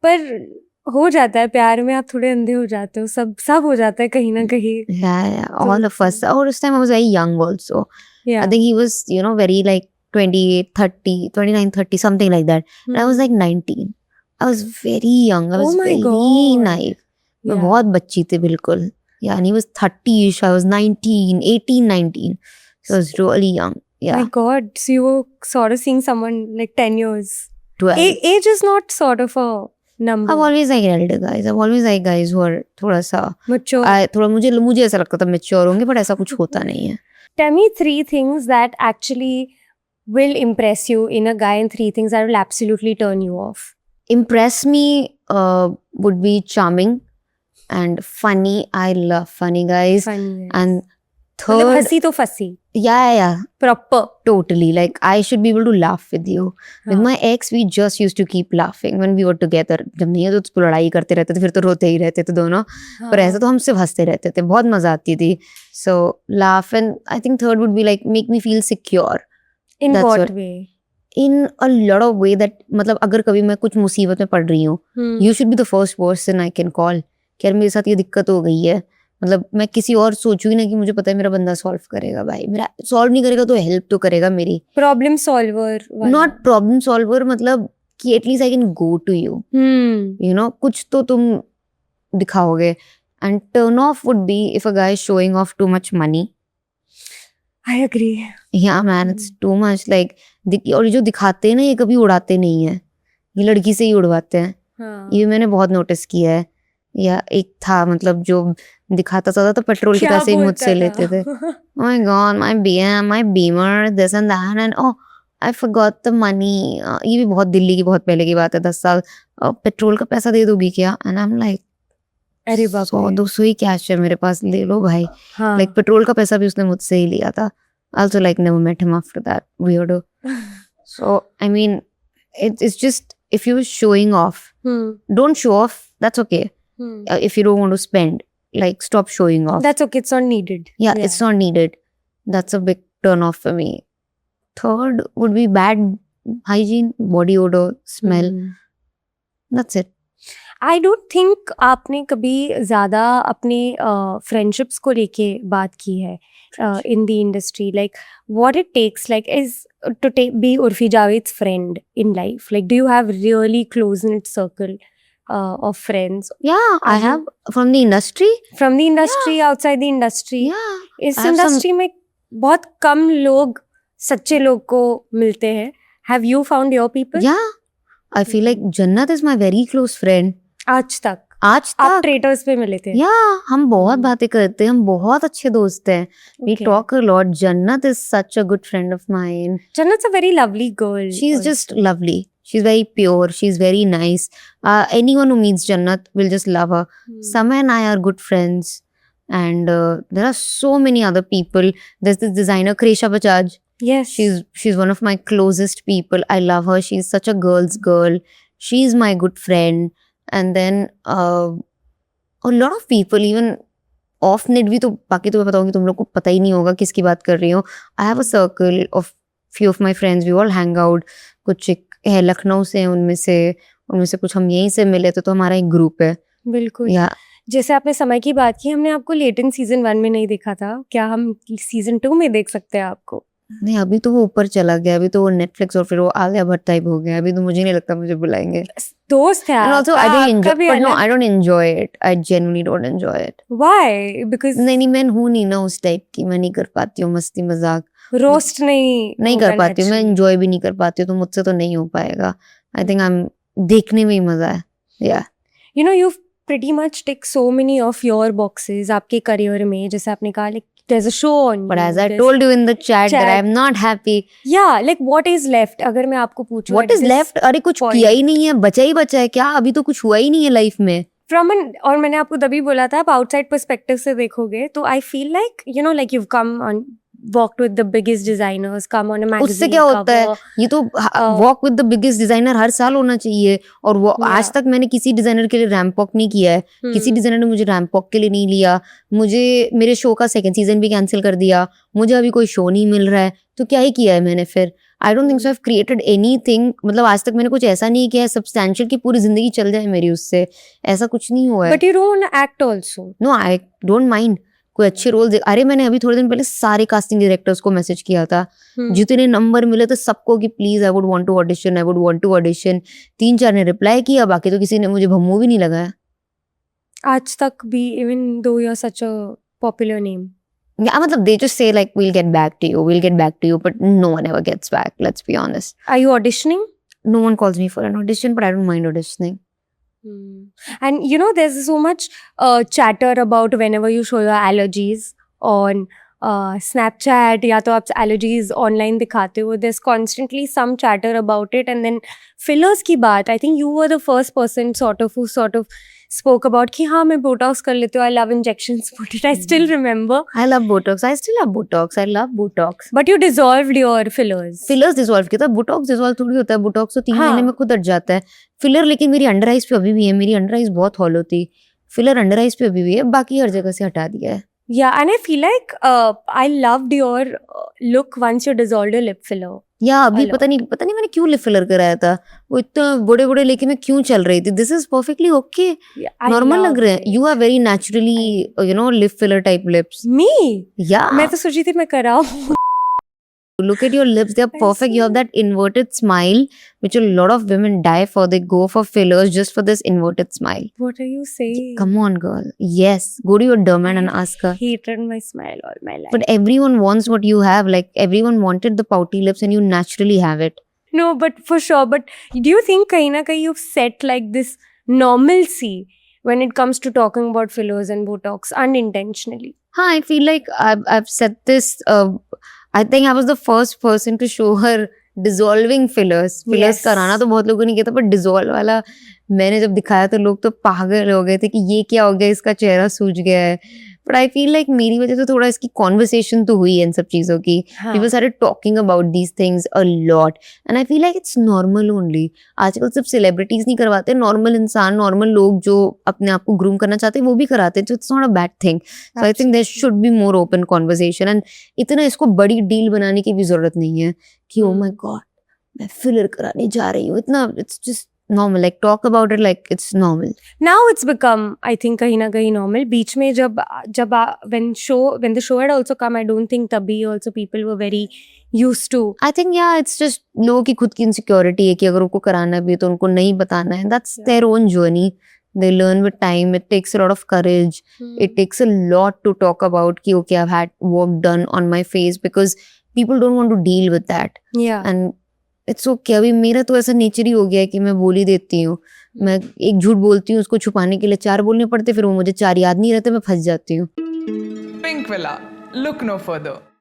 पर हो जाता है प्यार में, आप थोड़े अंधे हो जाते हो, सब हो जाता है कहीं ना कहीं. Yeah, all of us. Or this time I was very young also. I Yeah. think he was, very like 28, 30, 29, 30, something like that. And I was like 19. I was very young. I Oh was my very God. naive. मैं Yeah. बहुत बच्ची थी बिल्कुल. Yeah, and he was 30ish. I was 19, 18, 19. So I was really young. Yeah. My God, so you were sort of seeing someone like 10 years. 12. Age is not sort of a number. I've always liked elder guys. I've always liked guys who are थोड़ा सा Mature. थोड़ा मुझे ऐसा लगता था mature होंगे, but ऐसा कुछ होता नहीं है. Tell me 3 things that actually will impress you in a guy and 3 things that will absolutely turn you off. Impress me would be charming and funny. I love funny guys. Funny. And मतलब third, हंसी तो फंसी. yeah, Proper. totally. Like I should be able to laugh with you. With my ex, we just used to keep laughing when we were together. जब नहीं है तो लड़ाई करते रहते थे, फिर तो रोते ही रहते थे दोनों. पर ऐसा तो हम सिर्फ हंसते रहते थे, बहुत मजा आती थी. So laugh, and I think third would be like make me feel secure. In That's what what- way? In a lot of way that मतलब अगर कभी मैं कुछ मुसीबत में पड़ रही हूँ, you should be the first person I can call. कि यार मेरे साथ ये दिक्कत हो गई है, मतलब मैं किसी और सोचूं ही ना, कि मुझे पता है मेरा बंदा सॉल्व करेगा. भाई मेरा सॉल्व नहीं करेगा तो हेल्प तो करेगा मेरी. Problem solver. वाला. नॉट प्रॉब्लम सॉल्वर, मतलब कि at least I can go to you, कुछ तो तुम दिखाओगे. And turn off would be if a guy is showing off too much money. I agree. Yeah man, it's too much like. और ये जो दिखाते हैं ना, ये कभी उड़ाते नहीं है, ये लड़की से ही उड़वाते हैं. हाँ. ये मैंने बहुत नोटिस किया है. या एक था, मतलब जो दिखाता था तो पेट्रोल के क्या पैसे ही बोलता मुझसे लेते थे. था? Oh my God, my BM, my Beamer, this and that, and oh, I forgot the money. ये भी बहुत दिल्ली की बहुत पहले की बात है, 10 साल. पेट्रोल का पैसा दे दोगी क्या? And I'm like, अरे बाप रे. 100-200 ही कैश है मेरे पास, ले लो भाई. हाँ. Like पेट्रोल का पैसा भी उसने मुझसे ही लिया था. Also like never met him after that, weirdo. So I mean, it's just if you're showing off, don't show off. That's okay. If you don't want to spend, like stop showing off. That's okay. It's not needed. Yeah, it's not needed. That's a big turn off for me. Third would be bad hygiene, body odor, smell. That's it. I don't think आपने कभी ज़्यादा अपने friendships को लेके बात की है in the industry. Like what it takes, like is to be Urfi Javed's friend in life. Like do you have really close-knit circle of friends Yeah, I have from the industry. from the industry, outside the industry? Yeah. इस I have some- industry में बहुत कम लोग, सच्चे लोग को मिलते हैं. Have you found your people? Yeah. I feel like Jannat is my very close friend. आज तक आज आप तक. ट्रेटर्स पे मिले थे? Yeah, हम बहुत बातें करते हैं, हम बहुत अच्छे दोस्त हैं. We Okay. talk a lot. Jannat is such a good friend of mine. Jannat's a very lovely girl. She's just lovely. She's very pure. She's very nice. Anyone who meets Jannat will just love her. Samay and I are good friends. And there are so many other people. There's this designer, Kresha Bajaj. Yes. She's one of my closest people. I love her. She's such a girl's girl. She's my good friend. And then a lot of people, even off net भी, तो बाकी तो मैं बताऊंगी, तुम लोग को पता ही नहीं होगा किसकी बात कर रही हूँ. I have a circle of few of my friends. We all hang out. कुछ एक है लखनऊ से, उनमें से कुछ हम यहीं से मिले, तो हमारा एक ग्रुप है. बिल्कुल. या जैसे आपने समय की बात की, हमने आपको लेट इन सीजन 1 में नहीं देखा था, क्या हम सीजन 2 में देख सकते हैं आपको? नहीं, अभी तो वो ऊपर चला गया, अभी तो वो नेटफ्लिक्स और फिर वो आलिया भट्ट टाइप हो गया. अभी तो मुझे नहीं लगता मुझे बुलाएंगे. दोस्त है And also I don't enjoy, but no, I don't enjoy it. I genuinely don't enjoy it. Why? Because नहीं, मैं हूँ नहीं ना उस टाइप की. मैं नहीं कर पाती हूँ मस्ती मजाक. रोस्ट नहीं कर पाती हूँ मैं. एंजॉय भी नहीं कर पाती हूँ, तो मुझसे तो नहीं हो पाएगा. आई थिंक देखने में ही मजा है. या You know, you've pretty much ticked so many of your boxes आपके करियर में. जैसे आपने कहा, like there's a show on but you, as I there's- told you in the chat that Chat. I am not happy. Yeah, like what is left? अगर मैं आपको पूछूं What at is this left? अरे कुछ point. किया ही नहीं है, बचा ही बचा है क्या? अभी तो कुछ हुआ ही नहीं है लाइफ में. From an, और मैंने आपको तभी बोला था, आप आउटसाइड पर्सपेक्टिव से देखोगे तो I feel like you know, like you've come on, walked with the biggest designers, come on a magazine उससे क्या होता है? cover. ये तो walk with the biggest designer हर साल होना चाहिए. और वो Yeah. आज तक मैंने किसी डिजाइनर के लिए रैंप वॉक नहीं किया है. किसी डिजाइनर ने मुझे रैंप वॉक के लिए नहीं लिया. मुझे मेरे शो का 2nd सीजन भी कैंसिल कर दिया. मुझे अभी कोई शो नहीं मिल रहा है, तो क्या ही किया है मैंने फिर? I don't think so have created anything, मतलब आज तक मैंने कुछ ऐसा नहीं किया है सब्सटैंशियल कि पूरी जिंदगी चल जाए मेरी उससे, ऐसा कुछ नहीं हुआ है. But you don't act also. No I don't mind. कोई अच्छे रोल अरे मैंने अभी थोड़े दिन पहले सारे कास्टिंग डायरेक्टर्स को मैसेज किया था, जितने नंबर मिले थे सबको कि please I would want to audition, I would want to audition. 3-4 ने रिप्लाई किया, बाकी तो किसी ने मुझे भम्मू भी नहीं लगाया. आज तक भी, even though you're such a popular name. Yeah, मतलब they just say like we'll get back to you, but no one ever gets back, let's be honest. Are you auditioning? No one calls me for an audition, but I don't mind auditioning. And you know, there's so much chatter about whenever you show your allergies on Snapchat, या तो आप allergies online दिखाते हो, there's constantly some chatter about it. And then fillers की बात, I think you were the first person who spoke about कि हाँ मैं Botox कर लेती हूँ, I love injections, put it. I still remember. I love Botox. I still have Botox. I love Botox. But you dissolved your fillers. Fillers dissolve किया था, Botox dissolve थोड़ी होता है. Botox तो 3 हाँ. महीने में खुद हट जाता है. Filler लेकिन मेरी अंडर आइज पे अभी भी है, मेरी अंडर आइज बहुत हॉलो थी. Filler अंडर आइज पे अभी भी है, बाकी हर जगह से हटा दिया है. Yeah, and I feel like I loved your look once you dissolved your lip filler. या अभी Hello. पता नहीं मैंने क्यों लिप फिलर कराया था. वो इतना बड़े लेके मैं क्यों चल रही थी. This is perfectly okay, Yeah, I normal लग loved रहे हैं. it. You are very naturally you know lip filler type lips. Me? या मैं तो सोची थी मैं कराऊं. look at your lips, they are I perfect. You have see. that inverted smile which a lot of women die for. They go for fillers just for this inverted smile. What are you saying? Come on girl. Yes, go to your dermat and ask her. Hated my smile all my life. But everyone wants what you have. Like everyone wanted the pouty lips and you naturally have it. No, but for sure. But do you think kahin na kahin you've set like this normalcy when it comes to talking about fillers and Botox unintentionally? Huh, I feel like I've said this. I think I was the first person to show her dissolving fillers. Fillers Yes. कराना तो बहुत लोगों ने किया था, but dissolve वाला मैंने जब दिखाया तो लोग तो पागल हो गए थे कि ये क्या हो गया, इसका चेहरा सूज गया है. But I feel like मेरी वजह से थोड़ा इसकी conversation तो हुई है इन सब चीज़ों की. People started talking about these things a lot. And I feel like it's normal only. आजकल सिर्फ celebrities नहीं करवाते, normal इंसान, normal लोग जो अपने आप को groom करना चाहते हैं वो भी कराते हैं. So it's not a bad thing. So I think there should be more open conversation. And इतना इसको बड़ी deal बनाने की भी ज़रूरत नहीं है कि oh my god मैं filler कराने जा रही हूँ. इतना it's just normal. Like talk about it like it's normal. Now it's become, I think, kahin na kahin normal. बीच में जब when the show had also come, I don't think तभी also people were very used to. I think yeah, it's just लोगों की खुद की insecurity है कि अगर उनको कराना भी है तो उनको नहीं बताना है. That's their own journey. They learn with time. It takes a lot of courage. It takes a lot to talk about कि okay, I've had work done on my face because people don't want to deal with that. Yeah. And it's okay. अभी मेरा तो ऐसा nature ही हो गया है कि मैं बोल ही देती हूँ. मैं एक झूठ बोलती हूँ, उसको छुपाने के लिए 4 बोलने पड़ते, फिर वो मुझे 4 याद नहीं रहते, मैं फंस जाती हूँ. Pink Villa. Look no further.